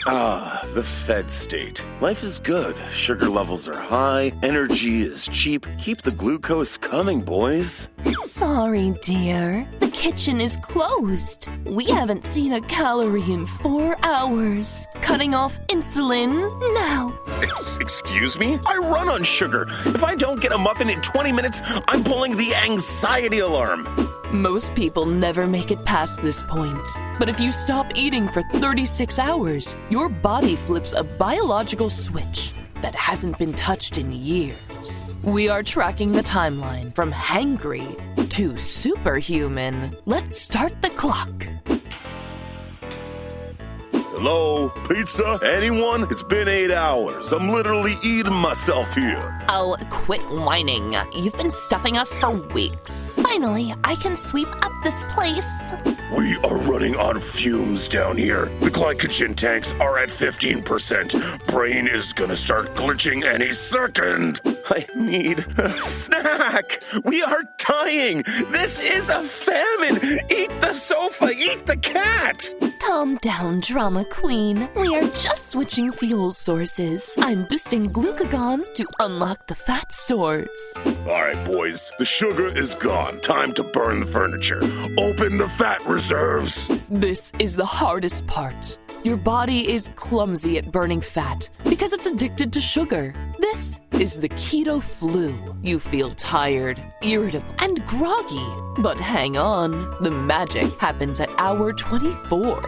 Ah, the fed state. Life is good. Sugar levels are high. Energy is cheap. Keep the glucose coming, boys. Sorry, dear. The kitchen is closed. We haven't seen a calorie in 4 hours. Cutting off insulin now. Excuse me? I run on sugar. If I don't get a muffin in 20 minutes, I'm pulling the anxiety alarm. Most people never make it past this point. But if you stop eating for 36 hours, your body flips a biological switch that hasn't been touched in years. We are tracking the timeline from hangry to superhuman. Let's start the clock. Hello? Pizza? Anyone? It's been 8 hours. I'm literally eating myself here. Oh, quit whining. You've been stuffing us for weeks. Finally, I can sweep up this place. We are running on fumes down here. The glycogen tanks are at 15%. Brain is gonna start glitching any second. I need a snack. We are dying. This is a famine. Eat the sofa. Eat the cat. Calm down, drama queen. We are just switching fuel sources. I'm boosting glucagon to unlock the fat stores. All right, boys. The sugar is gone. Time to burn the furniture. Open the fat reserves. This is the hardest part. Your body is clumsy at burning fat because it's addicted to sugar. This is the keto flu. You feel tired, irritable, and groggy. But hang on, the magic happens at hour 24.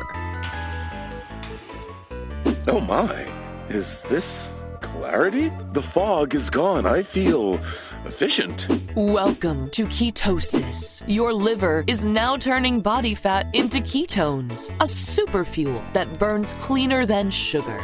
Oh my, is this clarity? The fog is gone. I feel efficient. Welcome to ketosis. Your liver is now turning body fat into ketones, a super fuel that burns cleaner than sugar.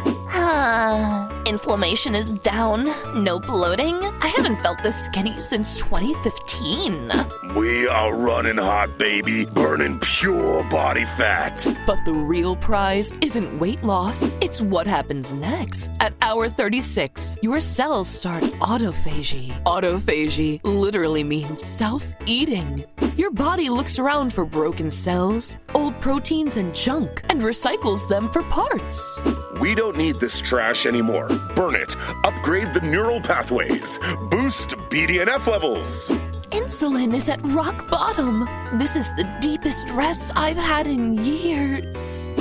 Inflammation is down. No bloating. I haven't felt this skinny since 2015. We are running hot, baby. Burning pure body fat. But the real prize isn't weight loss. It's what happens next. At hour 36, your cells start autophagy. Autophagy literally means self-eating. Your body looks around for broken cells, old proteins, and junk, and recycles them for parts. We don't need this trash anymore. Burn it. Upgrade the neural pathways. Boost BDNF levels. Insulin is at rock bottom. This is the deepest rest I've had in years.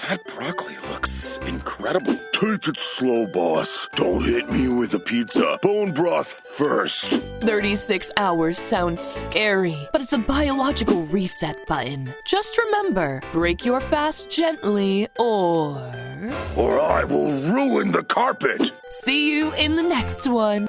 That broccoli looks incredible. Take it slow, boss. Don't hit me with a pizza. Bone broth first. 36 hours sounds scary, but it's a biological reset button. Just remember, break your fast gently, or I will ruin the carpet. See you in the next one.